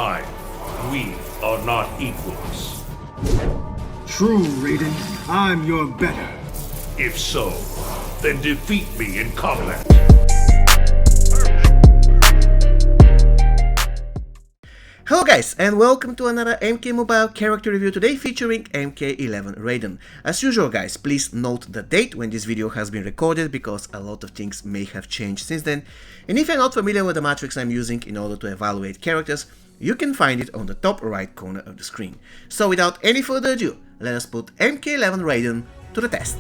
life, we are not equals. True, Raiden. I'm your better. If so, then defeat me in combat. Hello guys, and welcome to another MK Mobile character review, today featuring MK11 Raiden. As usual guys, please note the date when this video has been recorded, because a lot of things may have changed since then. And if you're not familiar with the matrix I'm using in order to evaluate characters, you can find it on the top right corner of the screen. So without any further ado, let us put MK11 Raiden to the test.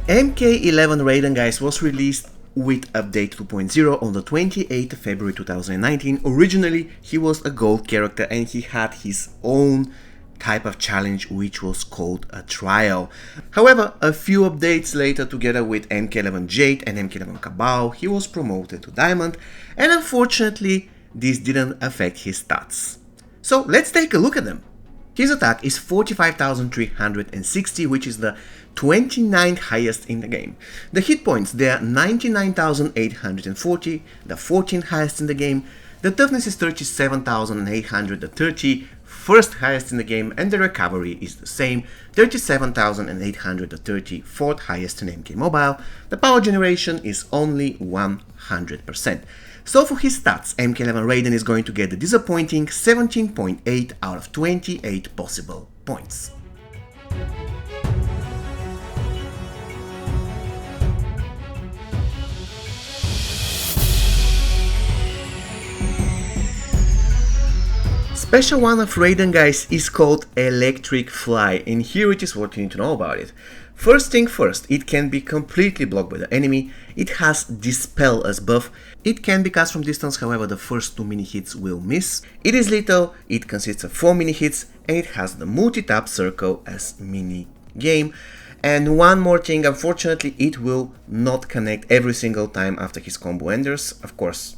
MK11 Raiden guys was released with update 2.0 on the 28th of February 2019. Originally he was a gold character and he had his own type of challenge which was called a trial. However, a few updates later, together with MK11 Jade and MK11 Cabal, he was promoted to Diamond, and unfortunately this didn't affect his stats. So let's take a look at them. His attack is 45,360, which is the 29th highest in the game. The hit points, they are 99,840, the 14th highest in the game. The toughness is 37,800, the 31st highest in the game, and the recovery is the same, 37,800, the 34th highest in MK Mobile. The power generation is only 100%. So for his stats, MK11 Raiden is going to get the disappointing 17.8 out of 28 possible points. Special one of Raiden guys is called Electric Fly, and here it is what you need to know about it. First thing first, it can be completely blocked by the enemy, it has Dispel as buff, it can be cast from distance, however the first 2 mini hits will miss, it is lethal, it consists of 4 mini hits, and it has the multi-tap circle as mini game. And one more thing, unfortunately it will not connect every single time after his combo enders. Of course,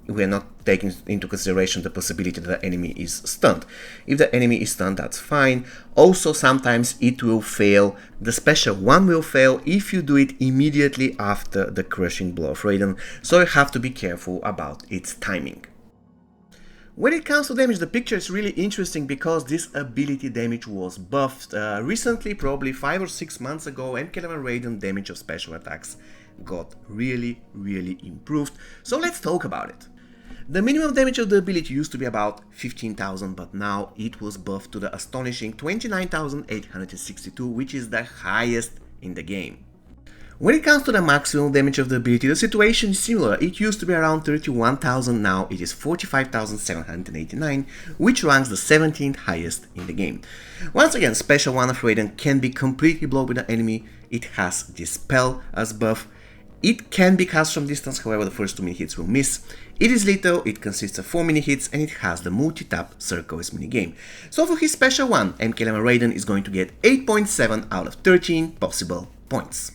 we are not taking into consideration the possibility that the enemy is stunned. If the enemy is stunned, that's fine. Also, sometimes it will fail. The special one will fail if you do it immediately after the crushing blow of Raiden, so you have to be careful about its timing. When it comes to damage, the picture is really interesting because this ability damage was buffed. Recently, probably 5 or 6 months ago, MK11 Raiden damage of special attacks got really improved. So let's talk about it. The minimum damage of the ability used to be about 15,000, but now it was buffed to the astonishing 29,862, which is the highest in the game. When it comes to the maximum damage of the ability, the situation is similar. It used to be around 31,000, now it is 45,789, which ranks the 17th highest in the game. Once again, special one of Raiden can be completely blocked by the enemy, it has Dispel as buff, it can be cast from distance, however the first 2 mini hits will miss. It is lethal, it consists of 4 mini hits, and it has the multi-tap circle as mini game. So for his special one, MK11 Raiden is going to get 8.7 out of 13 possible points.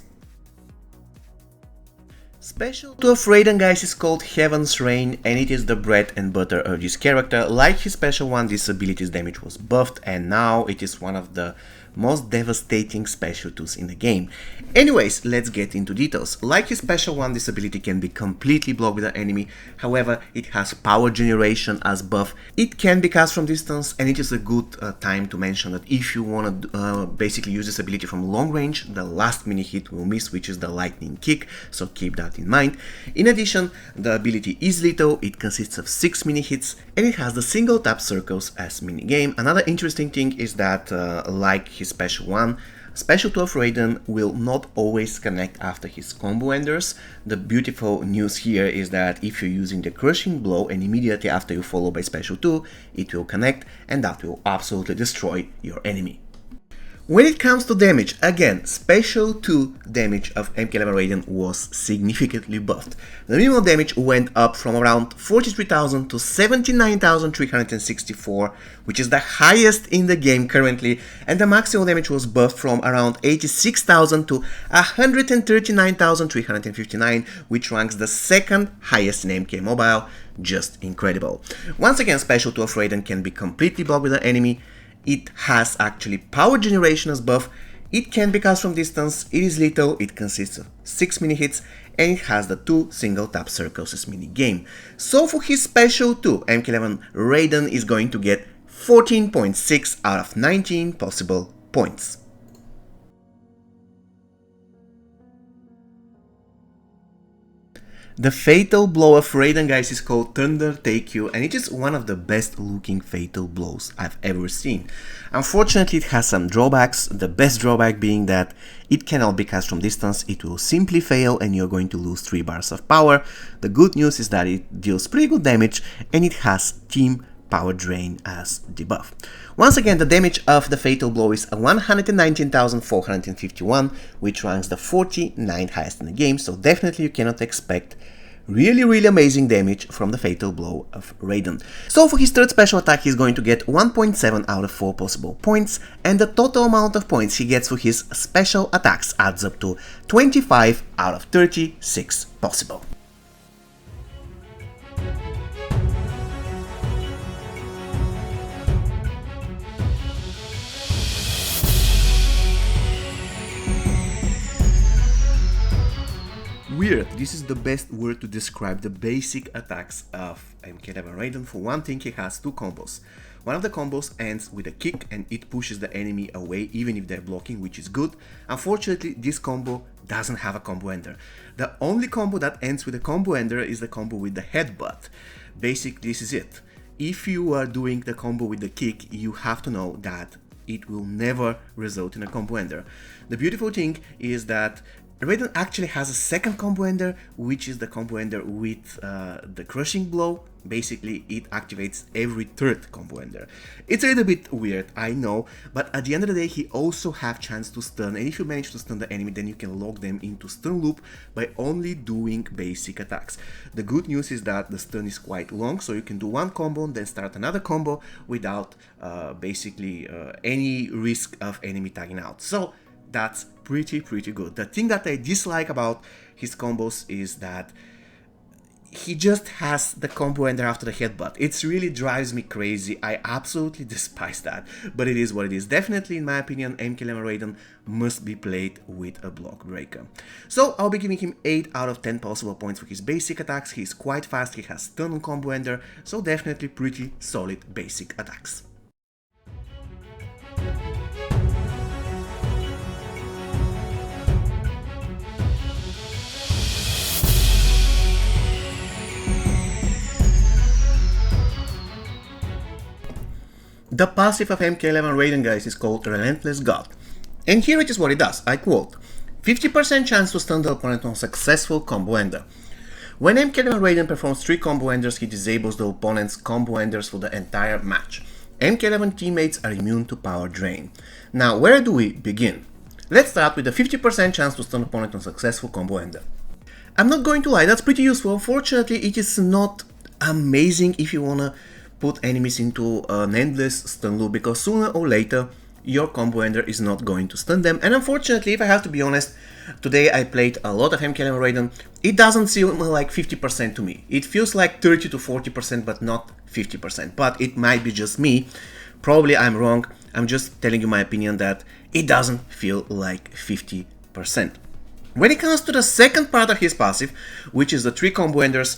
Special 2 of Raiden guys is called Heaven's Rain, and it is the bread and butter of this character. Like his special one, this ability's damage was buffed, and now it is one of the most devastating special 2s in the game. Anyways, let's get into details. Like his special one, this ability can be completely blocked with the enemy, however it has power generation as buff, it can be cast from distance, and it is a good time to mention that if you want to basically use this ability from long range, the last mini hit will miss, which is the lightning kick, so keep that in mind. In addition, the ability is lethal, it consists of 6 mini hits, and it has the single tap circles as mini game. Another interesting thing is that like his special one, Special 2 of Raiden will not always connect after his combo enders. The beautiful news here is that if you're using the crushing blow and immediately after you follow by Special 2, it will connect, and that will absolutely destroy your enemy. When it comes to damage, again, Special 2 damage of MK11 Raiden was significantly buffed. The minimum damage went up from around 43,000 to 79,364, which is the highest in the game currently, and the maximum damage was buffed from around 86,000 to 139,359, which ranks the second highest in MK Mobile. Just incredible. Once again, Special 2 of Raiden can be completely blocked with an enemy. It has actually power generation as buff, it can be cast from distance, it is lethal, it consists of 6 mini hits, and it has the 2 single tap circles as mini game. So for his Special 2, MK11 Raiden is going to get 14.6 out of 19 possible points. The fatal blow of Raiden, guys, is called Thunder Take You, and it is one of the best looking fatal blows I've ever seen. Unfortunately, it has some drawbacks, the best drawback being that it cannot be cast from distance, it will simply fail and you're going to lose 3 bars of power. The good news is that it deals pretty good damage and it has Team Power Drain as debuff. Once again, the damage of the fatal blow is 119,451, which ranks the 49th highest in the game, so definitely you cannot expect really amazing damage from the fatal blow of Raiden. So for his third special attack, he's going to get 1.7 out of 4 possible points, and the total amount of points he gets for his special attacks adds up to 25 out of 36 possible. Weird, this is the best word to describe the basic attacks of MK11 Raiden. For one thing, he has 2 combos. One of the combos ends with a kick and it pushes the enemy away even if they're blocking, which is good. Unfortunately, this combo doesn't have a combo ender. The only combo that ends with a combo ender is the combo with the headbutt. Basically, this is it. If you are doing the combo with the kick, you have to know that it will never result in a combo ender. The beautiful thing is that Raiden actually has a second combo ender, which is the combo ender with the crushing blow. Basically, it activates every third combo ender. It's a little bit weird, I know, but at the end of the day, he also have chance to stun, and if you manage to stun the enemy, then you can lock them into stun loop by only doing basic attacks. The good news is that the stun is quite long, so you can do one combo and then start another combo without any risk of enemy tagging out. So that's pretty good. The thing that I dislike about his combos is that he just has the combo ender after the headbutt. It really drives me crazy. I absolutely despise that, but it is what it is. Definitely, in my opinion, MK11 Raiden must be played with a block breaker. So I'll be giving him 8 out of 10 possible points for his basic attacks. He's quite fast, he has stun on combo ender, so definitely pretty solid basic attacks. The passive of MK11 Raiden, guys, is called Relentless God. And here it is what it does, I quote, 50% chance to stun the opponent on successful combo ender. When MK11 Raiden performs 3 combo enders, he disables the opponent's combo enders for the entire match. MK11 teammates are immune to power drain. Now, where do we begin? Let's start with the 50% chance to stun opponent on successful combo ender. I'm not going to lie, that's pretty useful. Unfortunately, it is not amazing if you wanna put enemies into an endless stun loop, because sooner or later your combo ender is not going to stun them. And unfortunately, if I have to be honest, today I played a lot of MK11 Raiden. It doesn't seem like 50% to me. It feels like 30 to 40%, but not 50%. But it might be just me. Probably I'm wrong. I'm just telling you my opinion that it doesn't feel like 50%. When it comes to the second part of his passive, which is the 3 combo enders,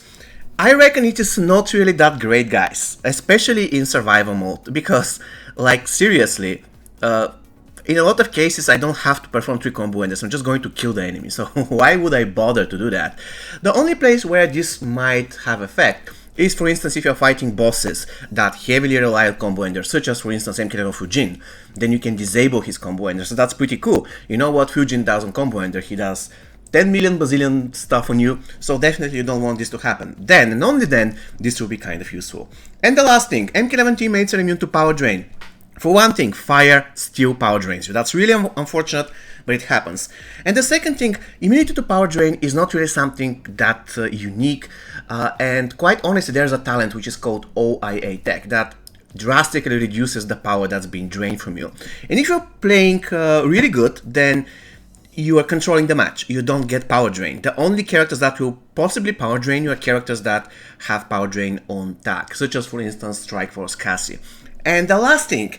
I reckon it is not really that great, guys, especially in survival mode, because, like, seriously, in a lot of cases I don't have to perform 3 combo enders, I'm just going to kill the enemy, so why would I bother to do that? The only place where this might have effect is, for instance, if you're fighting bosses that heavily rely on combo enders, such as, for instance, MK11 Fujin, then you can disable his combo ender, so that's pretty cool. You know what Fujin does on combo ender? He does 10 million bazillion stuff on you, so definitely you don't want this to happen. Then, and only then, this will be kind of useful. And the last thing, MK11 teammates are immune to power drain. For one thing, fire still power drains you. That's really unfortunate, but it happens. And the second thing, immunity to power drain is not really something that unique. And quite honestly, there's a talent which is called OIA Tech that drastically reduces the power that's being drained from you. And if you're playing really good, then you are controlling the match. You don't get power drain. The only characters that will possibly power drain you are characters that have power drain on tag, such as, for instance, Strikeforce Cassie. And the last thing,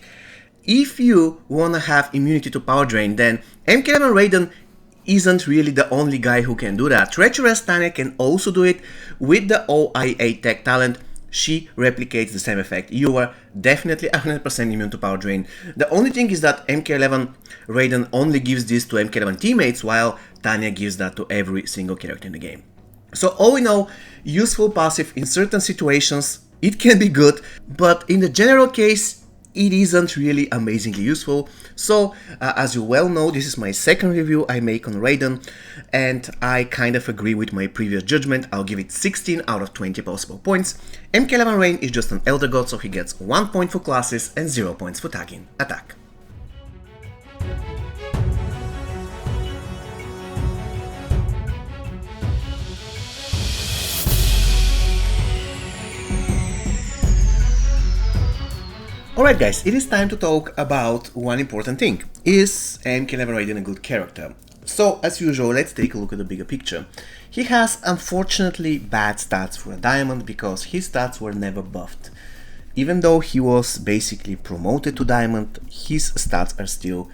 if you want to have immunity to power drain, then MK11 Raiden isn't really the only guy who can do that. Treacherous Tanya can also do it with the OIA Tech talent. She replicates the same effect. You are definitely 100% immune to power drain. The only thing is that MK11 Raiden only gives this to MK11 teammates, while Tanya gives that to every single character in the game. So all in all, useful passive in certain situations. It can be good, but in the general case, it isn't really amazingly useful. So, as you well know, this is my second review I make on Raiden, and I kind of agree with my previous judgment. I'll give it 16 out of 20 possible points. MK11 Raiden is just an Elder God, so he gets 1 point for classes and 0 points for tagging attack. Alright guys, it is time to talk about one important thing. Is MK11 Raiden a good character? So, as usual, let's take a look at the bigger picture. He has unfortunately bad stats for a diamond because his stats were never buffed. Even though he was basically promoted to diamond, his stats are still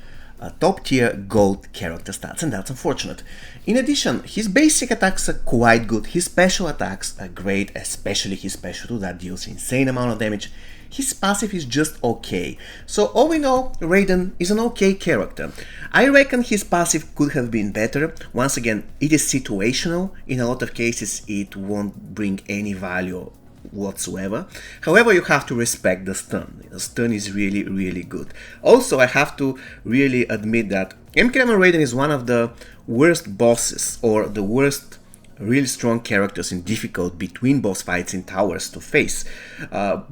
top tier gold character stats, and that's unfortunate. In addition, his basic attacks are quite good, his special attacks are great, especially his special 2 that deals insane amount of damage. His passive is just okay. So all in all, Raiden is an okay character. I reckon his passive could have been better. Once again, it is situational. In a lot of cases, it won't bring any value whatsoever. However, you have to respect the stun. The stun is really good. Also, I have to really admit that MK11 Raiden is one of the worst bosses, or the worst really strong characters in difficult between boss fights in towers to face,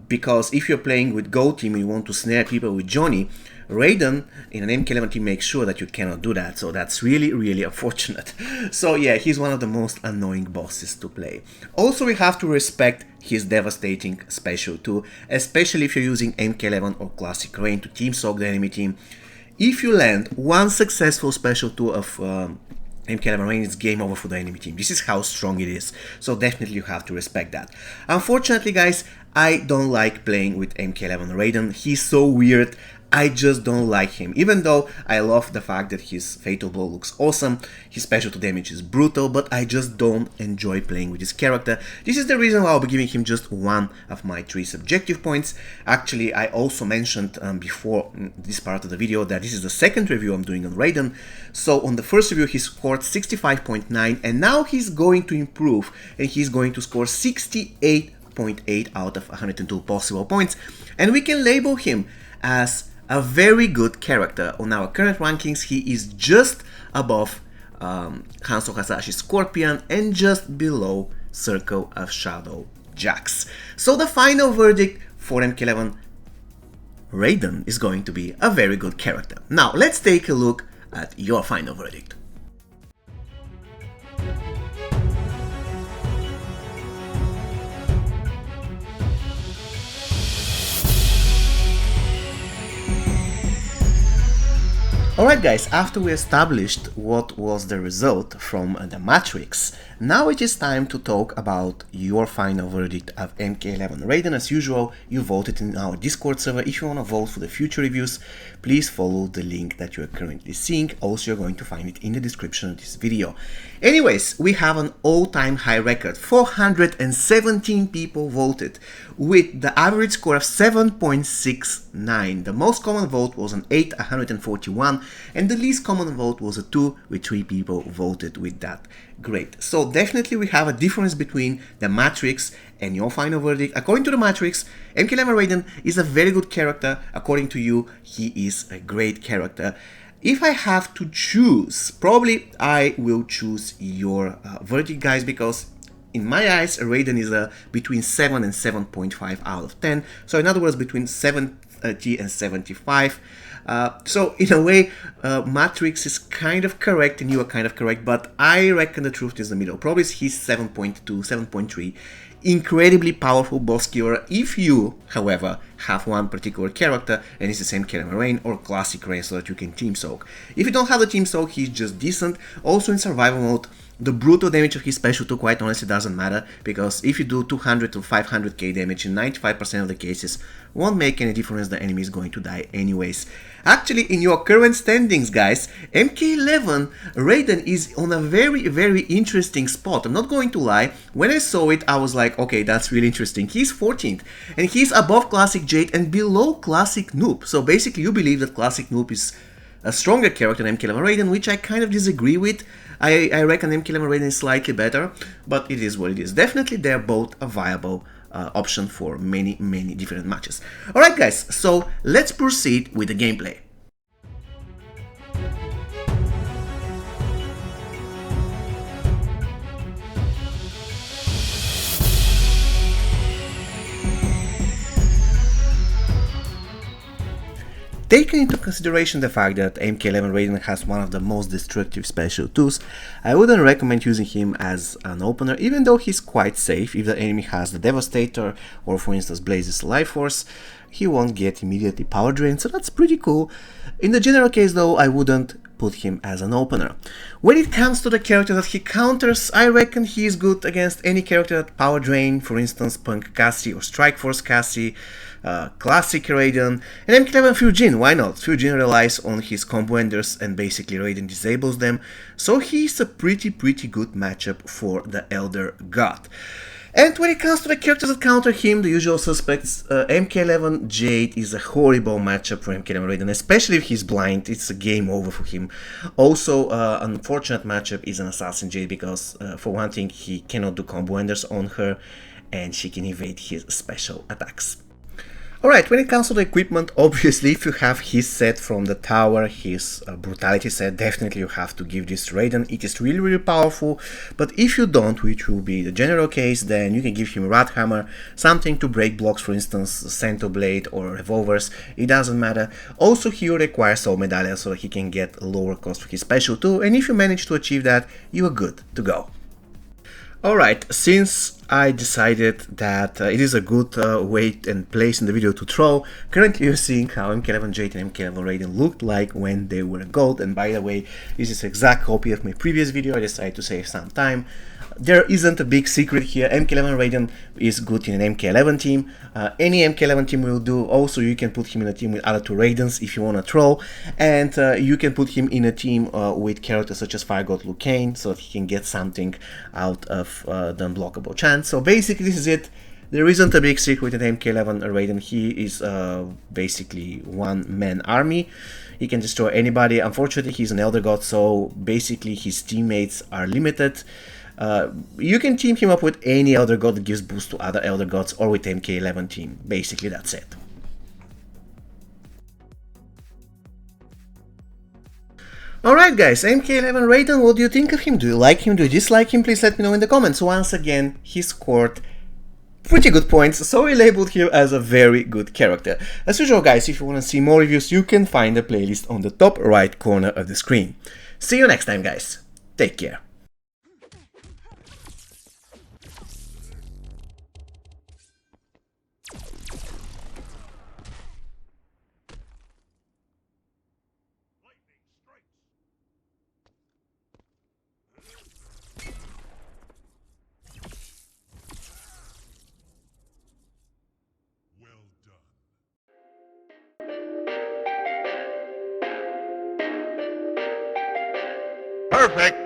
because if you're playing with Go team and you want to snare people with Johnny, Raiden in an MK11 team makes sure that you cannot do that, so that's really unfortunate. So yeah, he's one of the most annoying bosses to play. Also, we have to respect his devastating special 2, especially if you're using MK11 or Classic Rain to team soak the enemy team. If you land one successful special 2 of MK11 Raiden, it's game over for the enemy team. This is how strong it is, so definitely you have to respect that. Unfortunately guys, I don't like playing with MK11 Raiden. He's so weird. I just don't like him, even though I love the fact that his Fatal Blow looks awesome, his special 2 damage is brutal, but I just don't enjoy playing with this character. This is the reason why I'll be giving him just 1 of my 3 subjective points. Actually, I also mentioned before this part of the video that this is the second review I'm doing on Raiden. So on the first review he scored 65.9, and now he's going to improve and he's going to score 68.8 out of 102 possible points, and we can label him as a very good character. On our current rankings, he is just above Hanzo Hasashi's Scorpion and just below Circle of Shadow Jax. So the final verdict for MK11 Raiden is going to be a very good character. Now let's take a look at your final verdict. Alright guys, after we established what was the result from the Matrix, now it is time to talk about your final verdict of MK11 Raiden. As usual, you voted in our Discord server. If you want to vote for the future reviews, please follow the link that you are currently seeing. Also, you're going to find it in the description of this video. Anyways, we have an all-time high record. 417 people voted with the average score of 7.69. The most common vote was an 8, 141, and the least common vote was a 2, with 3 people voted with that grade. So definitely we have a difference between the Matrix and your final verdict. According to the Matrix, MK11 Raiden is a very good character. According to you, he is a great character. If I have to choose, probably I will choose your verdict, guys, because in my eyes, Raiden is between 7 and 7.5 out of 10. So in other words, between 7 G and 75. So in a way, Matrix is kind of correct and you are kind of correct, but I reckon the truth is the middle. Probably he's 7.2, 7.3. Incredibly powerful boss killer if you, however, have one particular character and it's the same MK11 Raiden or classic Raiden so that you can team soak. If you don't have the team soak, he's just decent. Also in survival mode, the brutal damage of his special 2 quite honestly doesn't matter, because if you do 200 to 500k damage in 95% of the cases, won't make any difference, the enemy is going to die anyways. Actually, in your current standings, guys, MK11 Raiden is on a very interesting spot. I'm not going to lie, when I saw it I was like, okay, that's really interesting. He's 14th, and he's above Classic Jade and below Classic Noob. So basically you believe that Classic Noob is a stronger character than MK11 Raiden, which I kind of disagree with. I reckon MK11 Raiden is slightly better, but it is what it is. Definitely they're both a viable option for many different matches. Alright guys, so let's proceed with the gameplay. Taking into consideration the fact that MK11 Raiden has one of the most destructive special 2s, I wouldn't recommend using him as an opener, even though he's quite safe. If the enemy has the Devastator or for instance Blaze's Life Force, he won't get immediately power drained, so that's pretty cool. In the general case though, I wouldn't put him as an opener. When it comes to the character that he counters, I reckon he is good against any character that power drain, for instance Punk Cassie or Strike Force Cassie, Classic Raiden, and MK11 Fujin, why not? Fujin relies on his combo enders and basically Raiden disables them, so he's a pretty good matchup for the Elder God. And when it comes to the characters that counter him, the usual suspects, MK11 Jade is a horrible matchup for MK11 Raiden, especially if he's blind. It's a game over for him. Also, an unfortunate matchup is an Assassin Jade because, for one thing, he cannot do combo enders on her and she can evade his special attacks. Alright, when it comes to the equipment, obviously if you have his set from the tower, his brutality set, definitely you have to give this to Raiden. It is really powerful, but if you don't, which will be the general case, then you can give him Rat Hammer, something to break blocks, for instance Cento Blade or revolvers, it doesn't matter. Also he will require Soul Medallion so that he can get lower cost for his special too, and if you manage to achieve that, you are good to go. Alright, since I decided that it is a good weight and place in the video to throw, currently you're seeing how MK11 Jade and MK11 Raiden looked like when they were gold, and by the way, this is exact copy of my previous video. I decided to save some time. There isn't a big secret here. MK11 Raiden is good in an MK11 team. Any MK11 team will do. Also, you can put him in a team with other 2 Raidens if you want to throw. And you can put him in a team with characters such as Fire God Liu Kang, so that he can get something out of the unblockable chance. So basically this is it. There isn't a big secret in MK11 Raiden. He is basically one-man army. He can destroy anybody. Unfortunately, he's an Elder God, so basically his teammates are limited. You can team him up with any Elder God that gives boost to other Elder Gods, or with MK11 team. Basically that's it. Alright guys, MK11 Raiden, what do you think of him? Do you like him? Do you dislike him? Please let me know in the comments. Once again, he scored pretty good points, so we labeled him as a very good character. As usual guys, if you want to see more reviews, you can find the playlist on the top right corner of the screen. See you next time guys. Take care. Perfect.